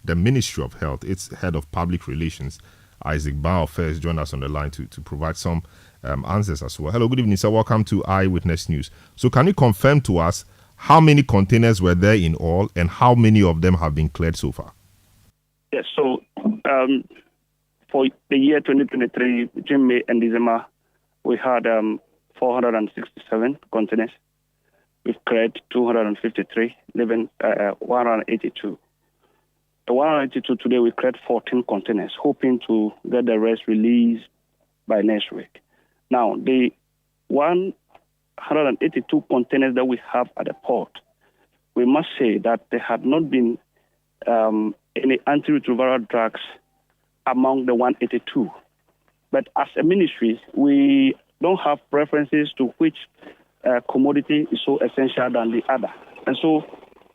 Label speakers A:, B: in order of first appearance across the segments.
A: the Ministry of Health, its head of public relations, Isaac Bao, first joined us on the line to provide some answers as well. Hello, good evening, sir. Welcome to Eyewitness News. So can you confirm to us how many containers were there in all and how many of them have been cleared so far?
B: Yes, so for the year 2023, between May and December, we had 467 containers. We've cleared 253, leaving 182. The 182 today, we cleared 14 containers, hoping to get the rest released by next week. Now, the 182 containers that we have at the port, we must say that there had not been any antiretroviral drugs among the 182. But as a ministry, we don't have preferences to which commodity is so essential than the other. And so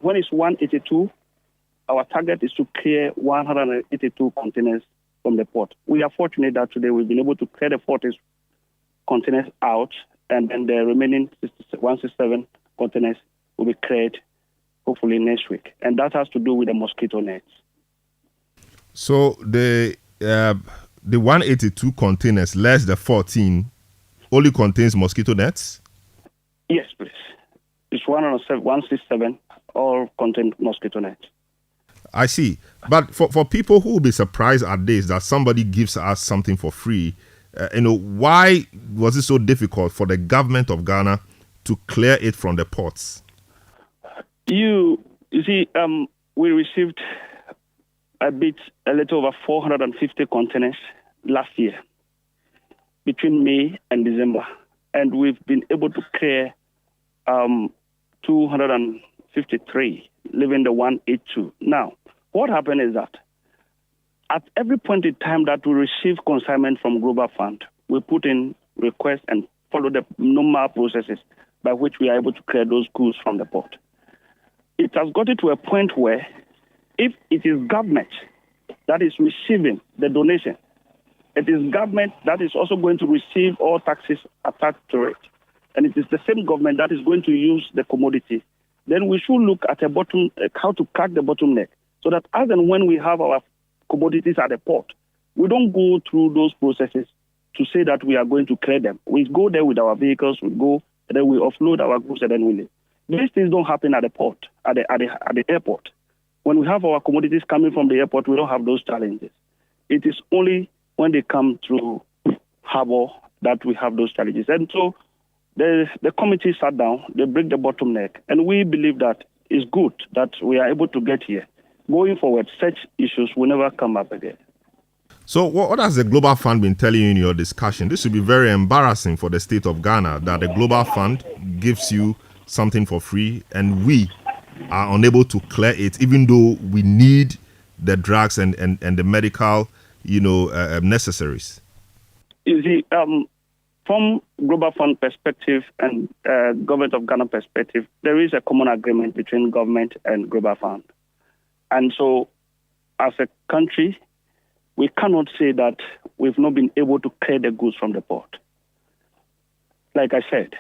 B: when it's 182, our target is to clear 182 containers from the port. We are fortunate that today we've been able to clear the 40 containers out, and then the remaining 167 containers will be cleared hopefully next week. And that has to do with the mosquito nets.
A: So the 182 containers, less the 14, only contains mosquito nets?
B: Yes, please. It's 167, all contain mosquito nets.
A: I see. But for people who will be surprised at this, that somebody gives us something for free, why was it so difficult for the government of Ghana to clear it from the ports? You
B: see, we received a little over 450 containers last year between May and December, and we've been able to clear 253, leaving the 182. Now, what happened is that at every point in time that we receive consignment from Global Fund, we put in requests and follow the normal processes by which we are able to clear those goods from the port. It has gotten to a point where if it is government that is receiving the donation, it is government that is also going to receive all taxes attached to it, and it is the same government that is going to use the commodity, then we should look at how to crack the bottleneck, so that as and when we have our commodities at the port, we don't go through those processes to say that we are going to clear them. We go there with our vehicles, we go, and then we offload our goods, and then we leave. These things don't happen at the port, at the airport. When we have our commodities coming from the airport, we don't have those challenges. It is only when they come through harbor that we have those challenges. And so the committee sat down, they break the bottleneck, and we believe that it's good that we are able to get here. Going forward, such issues will never come up again.
A: So what has the Global Fund been telling you in your discussion? This should be very embarrassing for the state of Ghana that the Global Fund gives you something for free and we are unable to clear it, even though we need the drugs and the medical, necessaries.
B: You see, from Global Fund perspective and Government of Ghana perspective, there is a common agreement between government and Global Fund. And so, as a country, we cannot say that we've not been able to clear the goods from the port. Like I said,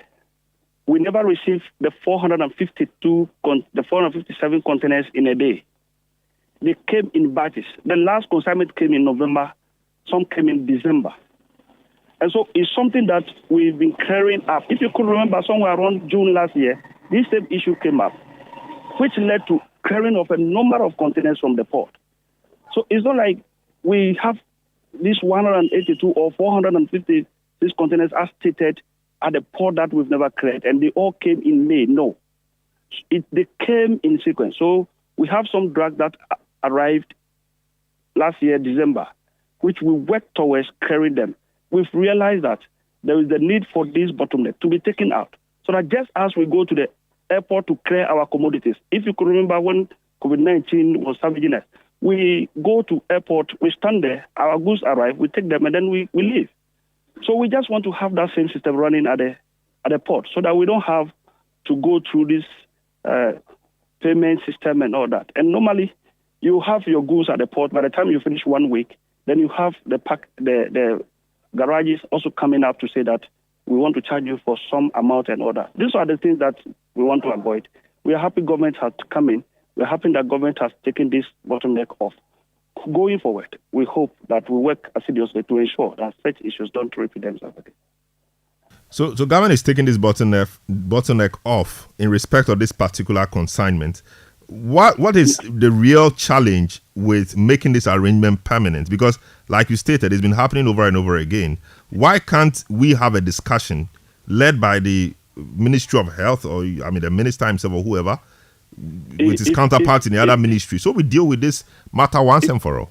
B: we never received the 457 containers in a day. They came in batches. The last consignment came in November, some came in December. And so it's something that we've been clearing up. If you could remember, somewhere around June last year, this same issue came up, which led to clearing of a number of containers from the port. So it's not like we have these 182 or 456 containers as stated at the port that we've never cleared, and they all came in May. No. They came in sequence. So we have some drugs that arrived last year, December, which we worked towards clearing them. We've realized that there is the need for this bottleneck to be taken out, so that just as we go to the airport to clear our commodities, if you could remember when COVID-19 was savaging us, we go to airport, we stand there, our goods arrive, we take them, and then we leave. So we just want to have that same system running at the port, so that we don't have to go through this payment system and all that. And normally, you have your goods at the port. By the time you finish 1 week, then you have the garages also coming up to say that we want to charge you for some amount and all that. These are the things that we want to avoid. We are happy government has come in. We're happy that government has taken this bottleneck off. Going forward, we hope that we work assiduously to ensure that such issues don't repeat themselves again.
A: So government is taking this bottleneck off in respect of this particular consignment. What is the real challenge with making this arrangement permanent? Because, like you stated, it's been happening over and over again. Why can't we have a discussion led by the Ministry of Health, or the minister himself or whoever, with his counterparts in the other ministry, so we deal with this matter once and for all?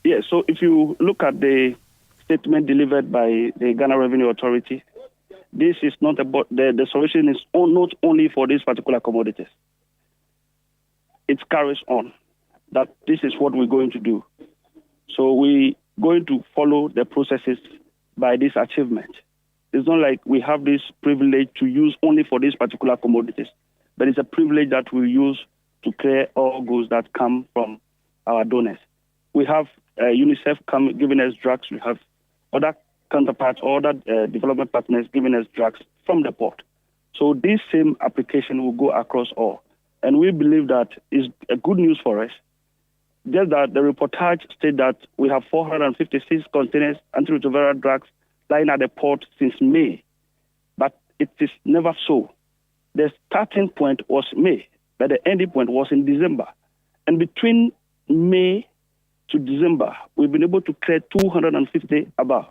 B: Yeah, so if you look at the statement delivered by the Ghana Revenue Authority, this is not about the solution is not only for these particular commodities. It carries on that this is what we're going to do. So we're going to follow the processes by this achievement. It's not like we have this privilege to use only for these particular commodities, but it's a privilege that we use to clear all goods that come from our donors. We have UNICEF giving us drugs. We have other counterparts, other development partners giving us drugs from the port. So this same application will go across all. And we believe that is a good news for us. Just that the reportage stated that we have 456 containers antiretroviral drugs lying at the port since May. But it is never so. The starting point was May, but the ending point was in December. And between May to December, we've been able to clear 250 above.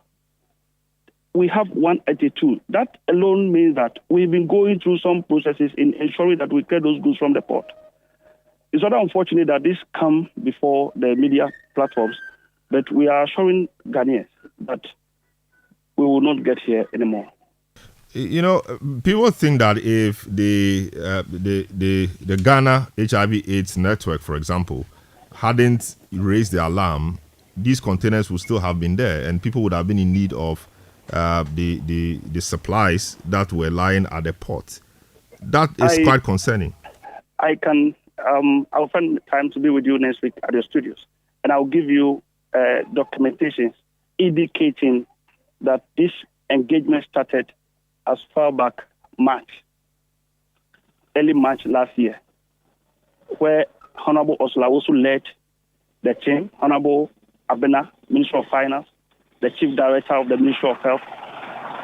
B: We have 182. That alone means that we've been going through some processes in ensuring that we clear those goods from the port. It's rather unfortunate that this come before the media platforms, but we are assuring Ghanaians that we will not get here anymore.
A: People think that if the Ghana HIV/AIDS network, for example, hadn't raised the alarm, these containers would still have been there, and people would have been in need of the supplies that were lying at the port. That is quite concerning.
B: I'll find time to be with you next week at your studios, and I'll give you documentation indicating that this engagement started as far back early March last year, where Honorable Osla also led the team, Honorable Abena, Minister of Finance, the Chief Director of the Ministry of Health,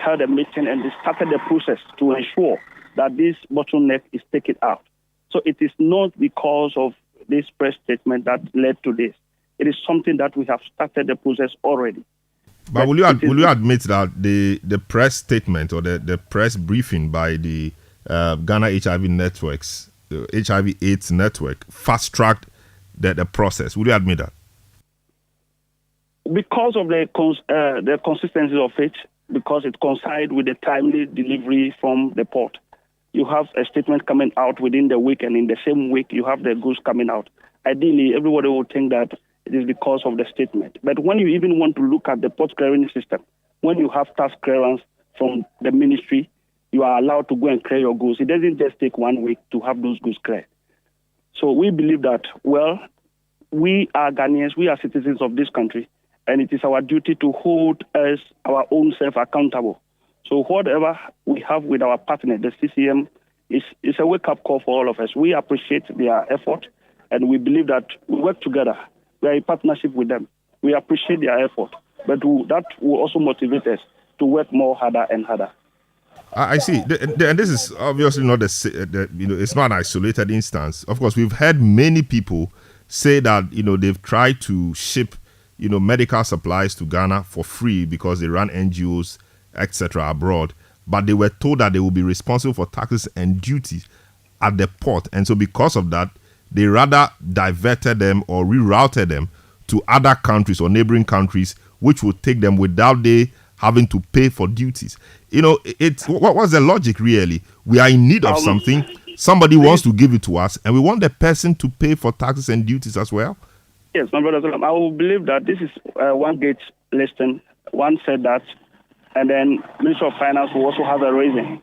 B: held a meeting and they started the process to ensure that this bottleneck is taken out. So it is not because of this press statement that led to this. It is something that we have started the process already.
A: But will you admit that the press statement or the press briefing by the Ghana HIV networks, the HIV/AIDS network, fast-tracked the process? Will you admit that? Because
B: of the consistency of it, because it coincides with the timely delivery from the port. You have a statement coming out within the week, and in the same week, you have the goods coming out. Ideally, everybody would think that it is because of the statement. But when you even want to look at the port clearing system, when you have task clearance from the ministry, you are allowed to go and clear your goods. It doesn't just take 1 week to have those goods cleared. So we believe that, we are Ghanaians, we are citizens of this country, and it is our duty to hold us, our own self accountable. So whatever we have with our partner, the CCM, is a wake-up call for all of us. We appreciate their effort, and we believe that we work together. We are in partnership with them. We appreciate their effort, but that will also motivate us to work more harder and harder.
A: I see. And this is obviously not it's not an isolated instance. Of course, we've heard many people say that, they've tried to ship, medical supplies to Ghana for free because they run NGOs, etc. abroad, but they were told that they will be responsible for taxes and duties at the port. And so because of that, they rather diverted them or rerouted them to other countries or neighboring countries, which would take them without they having to pay for duties. What's the logic really? We are in need of something. Somebody wants to give it to us, and we want the person to pay for taxes and duties as well.
B: Yes, my brother, I will believe that this is one gate listing. One said that, and then Minister of Finance will also have a reason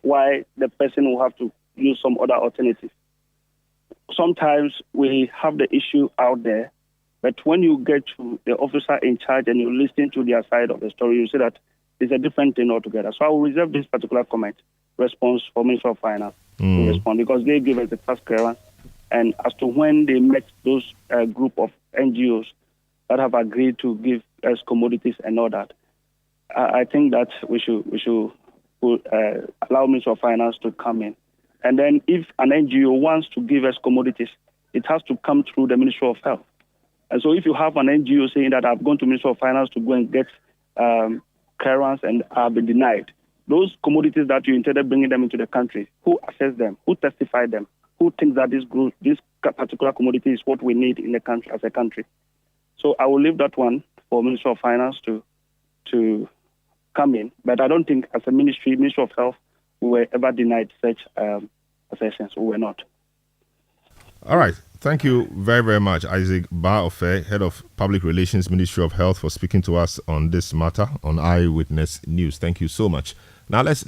B: why the person will have to use some other alternative. Sometimes we have the issue out there, but when you get to the officer in charge and you listen to their side of the story, you see that it's a different thing altogether. So I will reserve this particular response for Minister of Finance to respond, because they give us the task clearance And as to when they met those group of NGOs that have agreed to give us commodities and all that, I think that we should allow Ministry of Finance to come in. And then if an NGO wants to give us commodities, it has to come through the Ministry of Health. And so if you have an NGO saying that I've gone to Ministry of Finance to go and get clearance and I've been denied, those commodities that you intended bringing them into the country, who assessed them, who testified them, who thinks that this particular commodity is what we need in the country as a country? So I will leave that one for Ministry of Finance to come in. But I don't think as a Ministry of Health, we were ever denied such assessments. We were not.
A: All right. Thank you very, very much, Isaac Ba-Ofe, Head of Public Relations, Ministry of Health, for speaking to us on this matter on Eyewitness News. Thank you so much. Now let's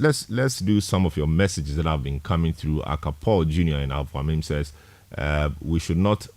A: do some of your messages that have been coming through. Aka Paul Jr. in Alpha Mim says we should not